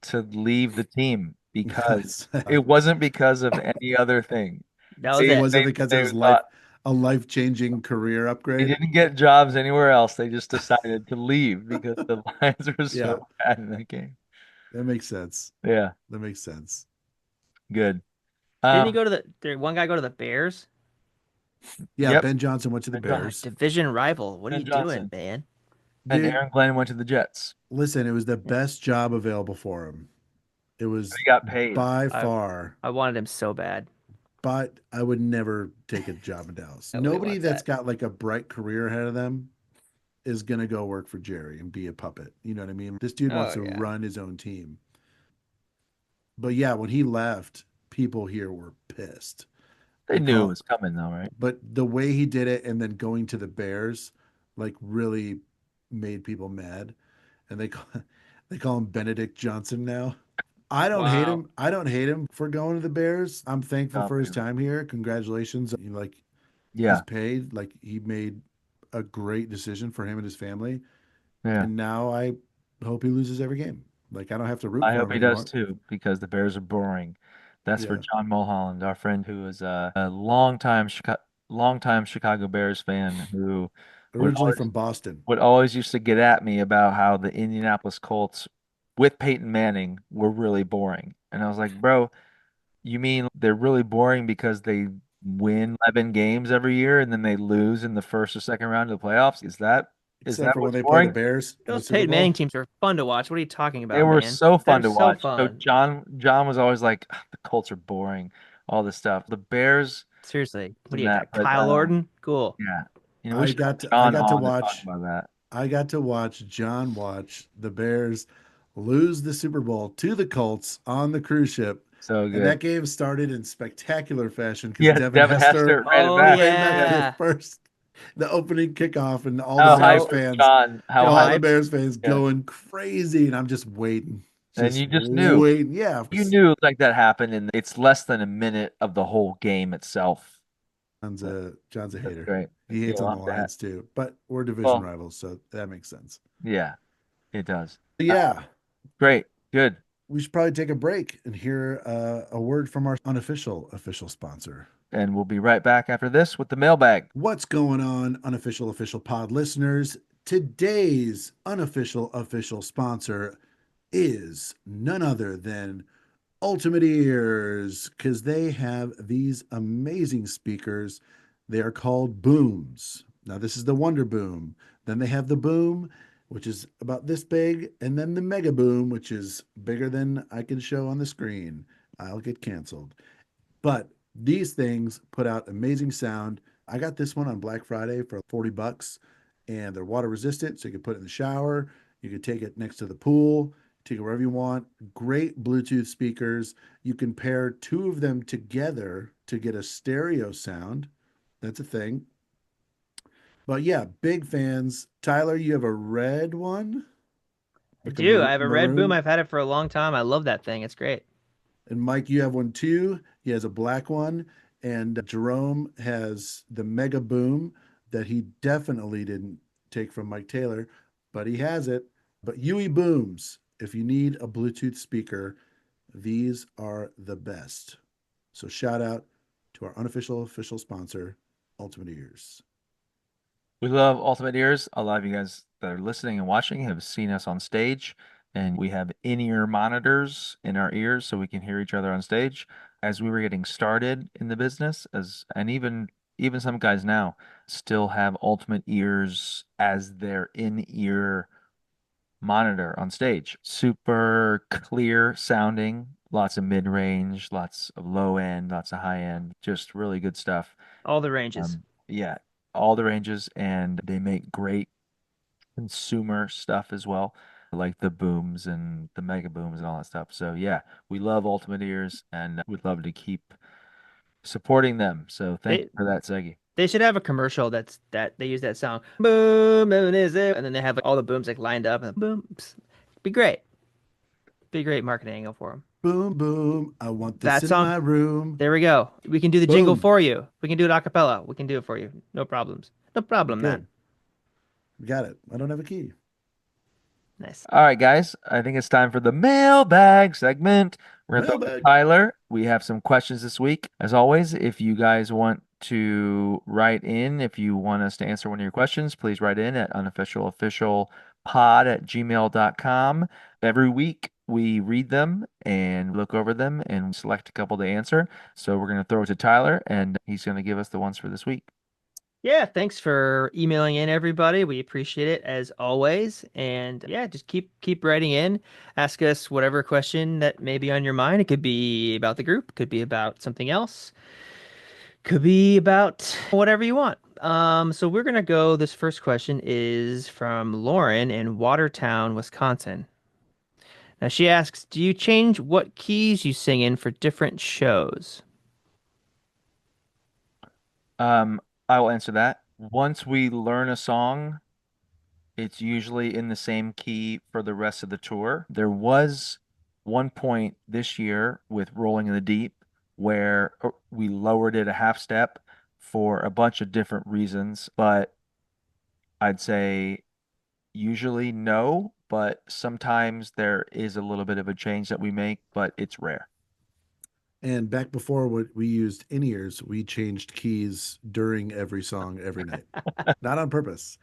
[SPEAKER 2] to leave the team because it wasn't because of any other thing.
[SPEAKER 3] That was
[SPEAKER 2] They
[SPEAKER 4] It
[SPEAKER 3] it.
[SPEAKER 4] wasn't because it
[SPEAKER 2] they
[SPEAKER 4] was
[SPEAKER 2] thought
[SPEAKER 4] a life-changing career
[SPEAKER 2] they
[SPEAKER 4] upgrade.
[SPEAKER 2] didn't get jobs anywhere else. They just decided to leave because the Lions were
[SPEAKER 4] Yeah,
[SPEAKER 2] so bad in that game.
[SPEAKER 4] that makes sense.
[SPEAKER 2] Yeah,
[SPEAKER 4] That makes sense.
[SPEAKER 2] good.
[SPEAKER 3] Didn't he
[SPEAKER 2] Um,
[SPEAKER 3] go to there one guy go to the Bears?
[SPEAKER 4] Yeah,
[SPEAKER 2] yep,
[SPEAKER 4] Ben Johnson went to the
[SPEAKER 2] Ben Johnson.
[SPEAKER 4] Bears.
[SPEAKER 3] Division rival. What are
[SPEAKER 2] Ben
[SPEAKER 3] you doing,
[SPEAKER 2] Johnson.
[SPEAKER 3] man?
[SPEAKER 2] And
[SPEAKER 4] Dude,
[SPEAKER 2] Aaron Glenn went to the Jets.
[SPEAKER 4] listen, it was the best job available for him. It was
[SPEAKER 2] He got paid.
[SPEAKER 4] by
[SPEAKER 3] I
[SPEAKER 4] far,
[SPEAKER 3] I wanted him so bad.
[SPEAKER 4] but I would never take a job in Dallas.
[SPEAKER 3] Nobody
[SPEAKER 4] Nobody
[SPEAKER 3] wants
[SPEAKER 4] that's
[SPEAKER 3] that.
[SPEAKER 4] got like a bright career ahead of them is gonna go work for Jerry and be a puppet. You know what I mean? This dude wants
[SPEAKER 3] Oh
[SPEAKER 4] to
[SPEAKER 3] yeah.
[SPEAKER 4] run his own team. But yeah, when he left, people here were pissed.
[SPEAKER 2] They
[SPEAKER 4] They
[SPEAKER 2] knew it
[SPEAKER 4] call,
[SPEAKER 2] was coming though, right?
[SPEAKER 4] but the way he did it and then going to the Bears, like, really made people mad. And they call him Benedict Johnson now. I don't hate
[SPEAKER 3] Wow.
[SPEAKER 4] him. I don't hate him for going to the Bears. I'm thankful
[SPEAKER 2] Oh,
[SPEAKER 4] for his
[SPEAKER 2] man.
[SPEAKER 4] time here. Congratulations. Like, he's
[SPEAKER 2] Yeah,
[SPEAKER 4] paid. Like, he made a great decision for him and his family.
[SPEAKER 2] yeah.
[SPEAKER 4] And now I hope he loses every game. Like, I don't have to root
[SPEAKER 2] I
[SPEAKER 4] for
[SPEAKER 2] hope
[SPEAKER 4] him
[SPEAKER 2] he does
[SPEAKER 4] anymore.
[SPEAKER 2] too, because the Bears are boring. That's for
[SPEAKER 4] Yeah.
[SPEAKER 2] John Mulholland, our friend who is a longtime Chicago Bears fan who would
[SPEAKER 4] Originally
[SPEAKER 2] always
[SPEAKER 4] from Boston.
[SPEAKER 2] used to get at me about how the Indianapolis Colts with Peyton Manning were really boring. And I was like, bro, you mean they're really boring because they win 11 games every year and then they lose in the first or second round of the playoffs? Is
[SPEAKER 4] Except
[SPEAKER 2] that
[SPEAKER 4] for when
[SPEAKER 2] what's
[SPEAKER 4] they play the
[SPEAKER 2] boring?
[SPEAKER 4] Bears in the
[SPEAKER 3] Those
[SPEAKER 4] Super
[SPEAKER 3] Peyton Manning
[SPEAKER 4] Bowl.
[SPEAKER 3] teams are fun to watch. What are you talking
[SPEAKER 2] They
[SPEAKER 3] about,
[SPEAKER 2] were
[SPEAKER 3] man?
[SPEAKER 2] so
[SPEAKER 3] They're
[SPEAKER 2] fun to
[SPEAKER 3] so
[SPEAKER 2] watch. So
[SPEAKER 3] fun.
[SPEAKER 2] John was always like, "Ugh, the Colts are boring, all this stuff. The Bears
[SPEAKER 3] Seriously. What do
[SPEAKER 2] and
[SPEAKER 3] you
[SPEAKER 2] that,
[SPEAKER 3] got?
[SPEAKER 2] but
[SPEAKER 3] Kyle Orton? Cool.
[SPEAKER 2] yeah, we should have
[SPEAKER 4] I
[SPEAKER 2] John
[SPEAKER 4] got to
[SPEAKER 2] on to talk
[SPEAKER 4] watch
[SPEAKER 2] about that.
[SPEAKER 4] I got to watch John watch the Bears lose the Super Bowl to the Colts on the cruise ship.
[SPEAKER 2] So
[SPEAKER 4] And that
[SPEAKER 2] good.
[SPEAKER 4] game started in spectacular fashion because
[SPEAKER 2] Yes,
[SPEAKER 4] Devin
[SPEAKER 2] Devin
[SPEAKER 4] Hester
[SPEAKER 2] Hester ran it
[SPEAKER 3] Oh
[SPEAKER 2] back.
[SPEAKER 4] ran back
[SPEAKER 2] Yeah.
[SPEAKER 4] the
[SPEAKER 3] yeah.
[SPEAKER 4] the opening kickoff, and all the
[SPEAKER 2] How
[SPEAKER 4] Bears
[SPEAKER 2] hyped
[SPEAKER 3] So
[SPEAKER 2] was
[SPEAKER 4] fans,
[SPEAKER 2] John? How
[SPEAKER 3] so
[SPEAKER 4] all the
[SPEAKER 2] hyped?
[SPEAKER 3] hyped.
[SPEAKER 4] Bears fans
[SPEAKER 2] Yeah.
[SPEAKER 4] going crazy, and I'm just waiting,
[SPEAKER 2] And
[SPEAKER 4] just
[SPEAKER 2] you just knew.
[SPEAKER 4] waiting. Yeah, of
[SPEAKER 2] You
[SPEAKER 4] course.
[SPEAKER 2] knew like that happened, and it's less than a minute of the whole game itself.
[SPEAKER 4] John's a
[SPEAKER 2] That's
[SPEAKER 4] hater.
[SPEAKER 2] great.
[SPEAKER 4] He
[SPEAKER 2] Yeah,
[SPEAKER 4] hates
[SPEAKER 2] we'll
[SPEAKER 4] on the
[SPEAKER 2] have to have,
[SPEAKER 4] Lions too, but we're division
[SPEAKER 2] well,
[SPEAKER 4] rivals, so that makes sense.
[SPEAKER 2] yeah, it does.
[SPEAKER 4] But yeah,
[SPEAKER 2] Great. Good.
[SPEAKER 4] we should probably take a break and hear a word from our unofficial official sponsor.
[SPEAKER 2] And we'll be right back after this with the mailbag.
[SPEAKER 4] What's going on, unofficial official pod listeners? Today's unofficial official sponsor is none other than Ultimate Ears, because they have these amazing speakers. They are called booms. Now, this is the Wonder Boom. Then they have the Boom, which is about this big, and then the Mega Boom, which is bigger than I can show on the screen. I'll get canceled. But these things put out amazing sound. I got this one on Black Friday for $40, and they're water resistant, so you can put it in the shower. You can take it next to the pool, take it wherever you want. Great Bluetooth speakers. You can pair two of them together to get a stereo sound. That's a thing. But yeah, big fans. Tyler, you have a red one?
[SPEAKER 3] I
[SPEAKER 4] Like a
[SPEAKER 3] do. I have a red boom.
[SPEAKER 4] maroon?
[SPEAKER 3] I've had it for a long time. I love that thing. It's great.
[SPEAKER 4] And Mike, you have one too. He has a black one. And Jerome has the Mega Boom that he definitely didn't take from Mike Taylor, but he has it. But UE Booms, if you need a Bluetooth speaker, these are the best. So shout out to our unofficial official sponsor, Ultimate Ears.
[SPEAKER 2] We love Ultimate Ears. A lot of you guys that are listening and watching have seen us on stage, and we have in-ear monitors in our ears so we can hear each other on stage. As we were getting started in the business, and even some guys now still have Ultimate Ears as their in-ear monitor on stage. Super clear sounding, lots of mid-range, lots of low end, lots of high end, just really good stuff.
[SPEAKER 3] All the ranges.
[SPEAKER 2] Yeah, all the ranges, and they make great consumer stuff as well, like the booms and the mega booms and all that stuff. So yeah, we love Ultimate Ears and we'd love to keep supporting them. So thank you
[SPEAKER 3] They
[SPEAKER 2] for that, Segi.
[SPEAKER 3] they should have a commercial that they use that song. Boom, boom is it? And then they have like all the booms like lined up and booms. Be great. Be a great marketing angle for them.
[SPEAKER 4] Boom, boom. I want this
[SPEAKER 3] That
[SPEAKER 4] in
[SPEAKER 3] song.
[SPEAKER 4] my room.
[SPEAKER 3] There we go. We can do the jingle
[SPEAKER 4] Boom.
[SPEAKER 3] for you. We can do it a cappella. We can do it for you. No problems. No problem,
[SPEAKER 4] Good.
[SPEAKER 3] man.
[SPEAKER 4] Got it. I don't have a key.
[SPEAKER 3] Nice.
[SPEAKER 2] All right, guys, I think it's time for the mailbag segment. We're gonna throw it to
[SPEAKER 4] Mailbag.
[SPEAKER 2] Tyler. We have some questions this week. As always, if you guys want to write in, if you want us to answer one of your questions, please write in at unofficialofficialpod@gmail.com. Every week we read them and look over them and select a couple to answer. So we're gonna throw it to Tyler and he's gonna give us the ones for this week.
[SPEAKER 3] Yeah, thanks for emailing in, everybody. We appreciate it as always. And yeah, just keep writing in. Ask us whatever question that may be on your mind. It could be about the group, could be about something else, could be about whatever you want. So we're gonna go. This first question is from Lauren in Watertown, Wisconsin. Now she asks, do you change what keys you sing in for different shows?
[SPEAKER 2] I will answer that. Once we learn a song, it's usually in the same key for the rest of the tour. There was one point this year with Rolling in the Deep where we lowered it a half step for a bunch of different reasons, but I'd say usually no, but sometimes there is a little bit of a change that we make, but it's rare.
[SPEAKER 4] And back before what we used in-ears, we changed keys during every song every night. Not on purpose,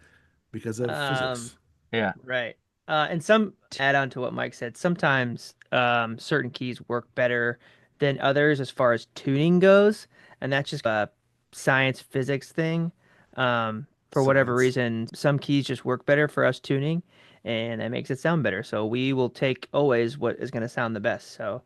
[SPEAKER 4] because of physics.
[SPEAKER 2] Yeah.
[SPEAKER 3] Right. And some to add on to what Mike said, sometimes certain keys work better than others as far as tuning goes, and that's just a science physics thing. For whatever
[SPEAKER 4] Science.
[SPEAKER 3] reason, some keys just work better for us tuning, and that makes it sound better. So we will take always what is going to sound the best. So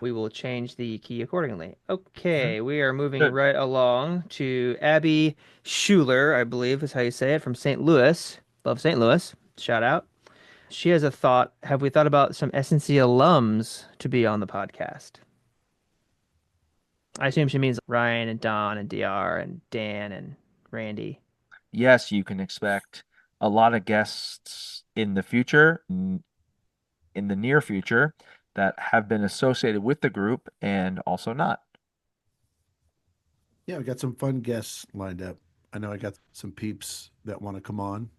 [SPEAKER 3] we will change the key accordingly. Okay, we are moving
[SPEAKER 2] Good.
[SPEAKER 3] right along to Abby Schuler, I believe is how you say it, from St. Louis. Love St. Louis. Shout out. She has a thought. Have we thought about some SNC alums to be on the podcast? I assume she means Ryan and Don and DR and Dan and Randy.
[SPEAKER 2] Yes, you can expect a lot of guests in the future, in the near future, that have been associated with the group and also not.
[SPEAKER 4] Yeah, we got some fun guests lined up. I know I got some peeps that want to come on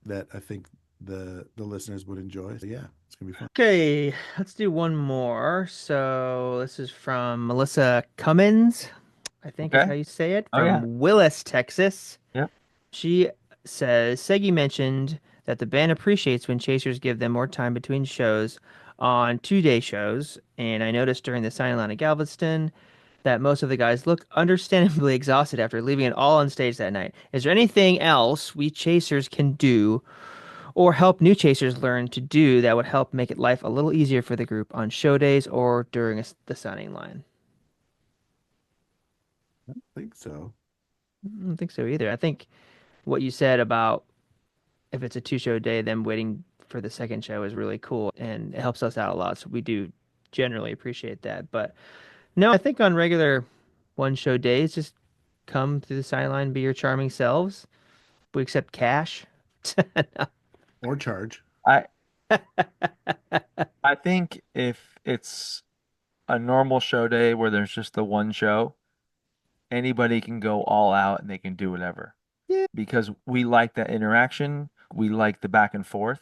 [SPEAKER 4] that I think the listeners would enjoy. So yeah, it's gonna be fun.
[SPEAKER 3] Okay, let's do one more. So this is from Melissa Cummins, I think is
[SPEAKER 2] Okay.
[SPEAKER 3] how you say it,
[SPEAKER 2] Oh,
[SPEAKER 3] from
[SPEAKER 2] yeah.
[SPEAKER 3] Willis, Texas.
[SPEAKER 2] Yep.
[SPEAKER 3] She says, Segi mentioned that the band appreciates when chasers give them more time between shows on 2-day shows, and I noticed during the signing line at Galveston that most of the guys look understandably exhausted after leaving it all on stage that night. Is there anything else we chasers can do or help new chasers learn to do that would help make it life a little easier for the group on show days or during the signing line?
[SPEAKER 4] I don't think so.
[SPEAKER 3] I don't think so either. I think what you said about if it's a 2-show day, them waiting for the second show is really cool and it helps us out a lot. So we do generally appreciate that. But no, I think on regular 1-show days, just come through the sideline, be your charming selves. We accept cash.
[SPEAKER 4] Or charge.
[SPEAKER 2] I I think if it's a normal show day where there's just the one show, anybody can go all out and they can do whatever.
[SPEAKER 3] Yeah.
[SPEAKER 2] Because we like that interaction, we like the back and forth.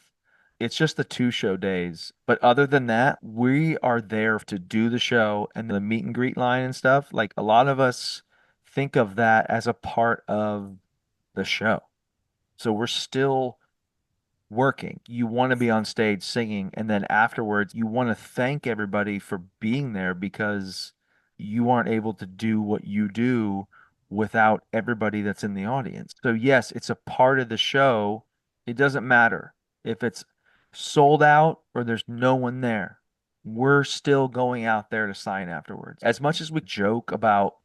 [SPEAKER 2] It's just the 2 show days. But other than that, we are there to do the show and the meet and greet line and stuff. Like a lot of us think of that as a part of the show. So we're still working. You want to be on stage singing, and then afterwards, you want to thank everybody for being there because you aren't able to do what you do without everybody that's in the audience. So, yes, it's a part of the show. It doesn't matter if it's sold out or there's no one there, we're still going out there to sign afterwards. As much as we joke about,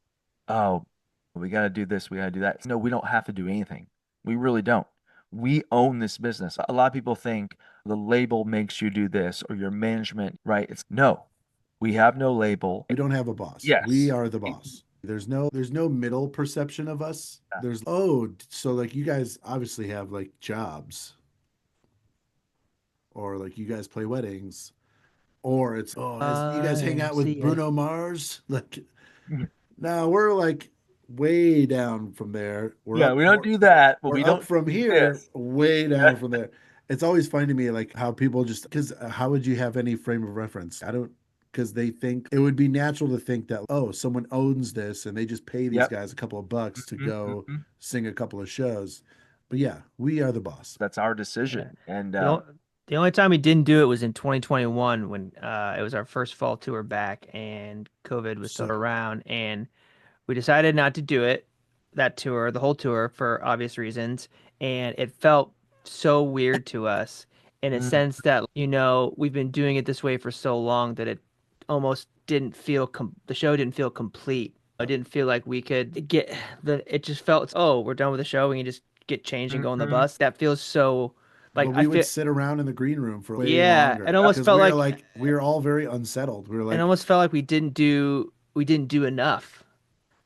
[SPEAKER 2] oh, we got to do this, we got to do that. No, we don't have to do anything. We really don't. We own this business. A lot of people think the label makes you do this or your management, right? It's no, we have no label.
[SPEAKER 4] We don't have a boss. We
[SPEAKER 2] Yes.
[SPEAKER 4] are the boss. There's no middle perception of us.
[SPEAKER 2] Yeah.
[SPEAKER 4] There's so like you guys obviously have like jobs or like you guys play weddings or it's you guys hang out with
[SPEAKER 3] YMCA.
[SPEAKER 4] Bruno Mars. Like now we're like way down from there.
[SPEAKER 2] Yeah, we don't do that, but
[SPEAKER 4] We're
[SPEAKER 2] we
[SPEAKER 4] up
[SPEAKER 2] don't
[SPEAKER 4] from
[SPEAKER 2] do
[SPEAKER 4] here,
[SPEAKER 2] this.
[SPEAKER 4] way
[SPEAKER 2] Yeah.
[SPEAKER 4] down from there. It's always funny to me like how people just because how would you have any frame of reference? I don't because they think it would be natural to think that oh someone owns this and they just pay these
[SPEAKER 2] Yep.
[SPEAKER 4] guys a couple of bucks to go
[SPEAKER 2] Mhm.
[SPEAKER 4] sing a couple of shows. But yeah, we are the boss.
[SPEAKER 2] That's our
[SPEAKER 3] Yeah.
[SPEAKER 2] decision. And
[SPEAKER 3] The, o- the only time we didn't do it was in 2021 when it was our first fall tour back and COVID was still
[SPEAKER 4] So
[SPEAKER 3] around, and we decided not to do it, that tour, the whole tour, for obvious reasons. And it felt so weird to us in a
[SPEAKER 2] Mm,
[SPEAKER 3] sense that, we've been doing it this way for so long that it almost didn't feel, the show didn't feel complete. It didn't feel like we could it just felt, oh, we're done with the show. We can just get changed and go on the
[SPEAKER 2] mhm.
[SPEAKER 3] bus. That feels so, like,
[SPEAKER 4] but
[SPEAKER 3] I
[SPEAKER 4] we would
[SPEAKER 3] feel,
[SPEAKER 4] sit around in the green room for way
[SPEAKER 3] yeah, it
[SPEAKER 4] longer
[SPEAKER 3] almost
[SPEAKER 4] because
[SPEAKER 3] felt like,
[SPEAKER 4] we are all very unsettled. We were
[SPEAKER 3] it
[SPEAKER 4] like,
[SPEAKER 3] almost felt like we didn't do enough.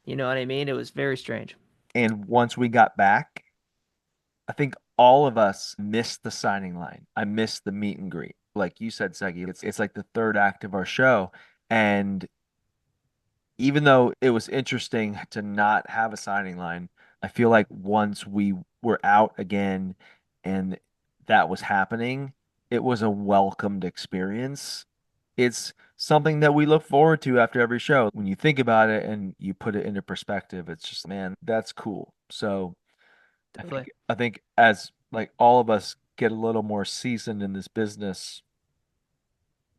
[SPEAKER 3] You know what I mean? It was very strange.
[SPEAKER 2] And once we got back, I think all of us missed the signing line. I missed the meet and greet. Like you said, Segi, it's like the third act of our show. And even though it was interesting to not have a signing line, I feel like once we were out again and that was happening, it was a welcomed experience. It's something that we look forward to after every show. When you think about it and you put it into perspective, it's just, man, that's cool. So
[SPEAKER 3] Totally.
[SPEAKER 2] I think as like all of us get a little more seasoned in this business,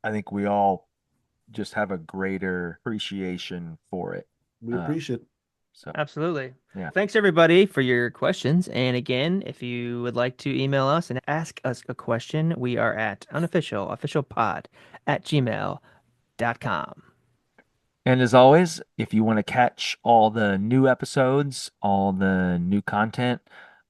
[SPEAKER 2] I think we all just have a greater appreciation for it.
[SPEAKER 4] we
[SPEAKER 2] Uh,
[SPEAKER 4] appreciate
[SPEAKER 2] so
[SPEAKER 3] Absolutely.
[SPEAKER 2] yeah.
[SPEAKER 3] Thanks everybody for your questions. And again, if you would like to email us and ask us a question, we are at unofficialofficialpod@gmail.com.
[SPEAKER 2] And as always, if you want to catch all the new episodes, all the new content,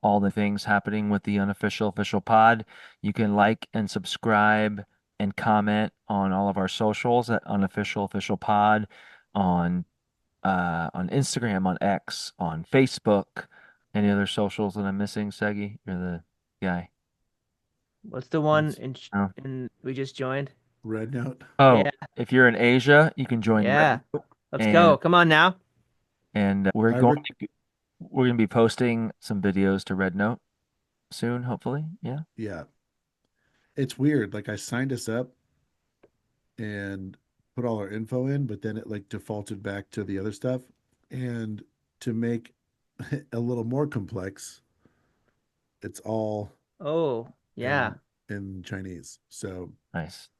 [SPEAKER 2] all the things happening with the unofficial official pod, you can like and subscribe and comment on all of our socials at unofficial official pod on Instagram, on X, on Facebook. Any other socials that I'm missing, Segi? You're the guy.
[SPEAKER 3] What's the one
[SPEAKER 4] That's
[SPEAKER 2] Oh.
[SPEAKER 3] in we just joined?
[SPEAKER 4] Red Note.
[SPEAKER 2] Oh,
[SPEAKER 3] Yeah,
[SPEAKER 2] if you're in Asia, you can join
[SPEAKER 3] yeah.
[SPEAKER 2] Reddit,
[SPEAKER 3] Let's go.
[SPEAKER 2] and
[SPEAKER 3] Come on now.
[SPEAKER 2] we're
[SPEAKER 4] I
[SPEAKER 2] going
[SPEAKER 4] rec-
[SPEAKER 2] to we're going to be posting some videos to Red Note soon, hopefully. Yeah.
[SPEAKER 4] yeah, it's weird. Like I signed us up and put all our info in, but then it like defaulted back to the other stuff. And to make a little more complex, it's all
[SPEAKER 3] Oh, yeah.
[SPEAKER 4] in Chinese. So
[SPEAKER 2] Nice.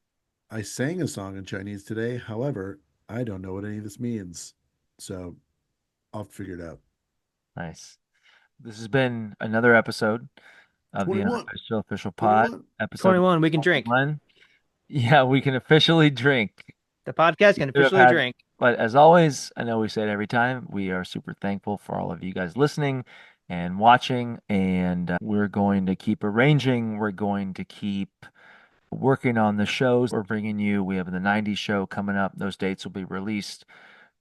[SPEAKER 4] I sang a song in Chinese today. However, I don't know what any of this means. So I'll figure it out.
[SPEAKER 2] Nice. This has been another episode of the
[SPEAKER 4] 21,
[SPEAKER 2] Unofficial Official Pod,
[SPEAKER 4] 21.
[SPEAKER 2] episode
[SPEAKER 3] 21, we can drink.
[SPEAKER 2] 21. Yeah, we can officially drink.
[SPEAKER 3] The podcast
[SPEAKER 2] We
[SPEAKER 3] can
[SPEAKER 2] could have
[SPEAKER 3] officially
[SPEAKER 2] had,
[SPEAKER 3] drink.
[SPEAKER 2] but as always, I know we say it every time, we are super thankful for all of you guys listening and watching, and we're going to keep arranging. We're going to keep working on the shows we're bringing you. We have the 90s show coming up. Those dates will be released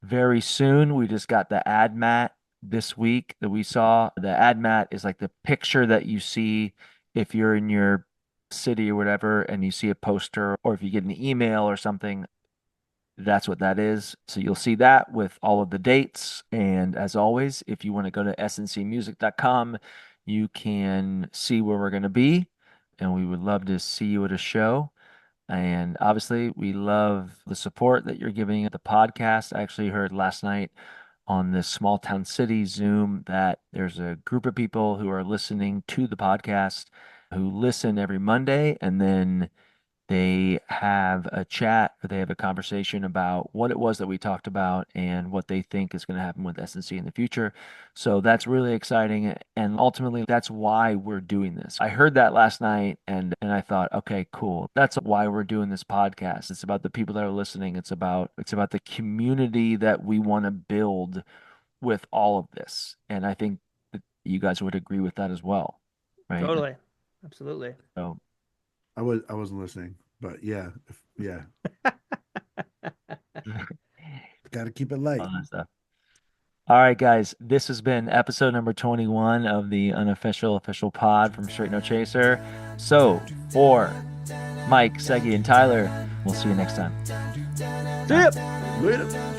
[SPEAKER 2] very soon. We just got the ad mat this week that we saw. The ad mat is like the picture that you see if you're in your city or whatever and you see a poster or if you get an email or something. That's what that is. So you'll see that with all of the dates. And as always, if you want to go to sncmusic.com, you can see where we're going to be. And we would love to see you at a show. And obviously, we love the support that you're giving the podcast. I actually heard last night on this small town city Zoom that there's a group of people who are listening to the podcast who listen every Monday and then They have a chat, or they have a conversation about what it was that we talked about and what they think is going to happen with SNC in the future. So that's really exciting. And ultimately, that's why we're doing this. I heard that last night and I thought, okay, cool. That's why we're doing this podcast. It's about the people that are listening. It's about the community that we want to build with all of this. And I think that you guys would agree with that as well, right?
[SPEAKER 3] Totally. Absolutely.
[SPEAKER 2] So
[SPEAKER 4] I wasn't listening, but yeah, yeah. Got to keep it light.
[SPEAKER 2] all that stuff. All right, guys, this has been episode number 21 of the unofficial official pod from Straight No Chaser. So for Mike, Segi, and Tyler, we'll see you next time.
[SPEAKER 3] See ya.
[SPEAKER 4] Later.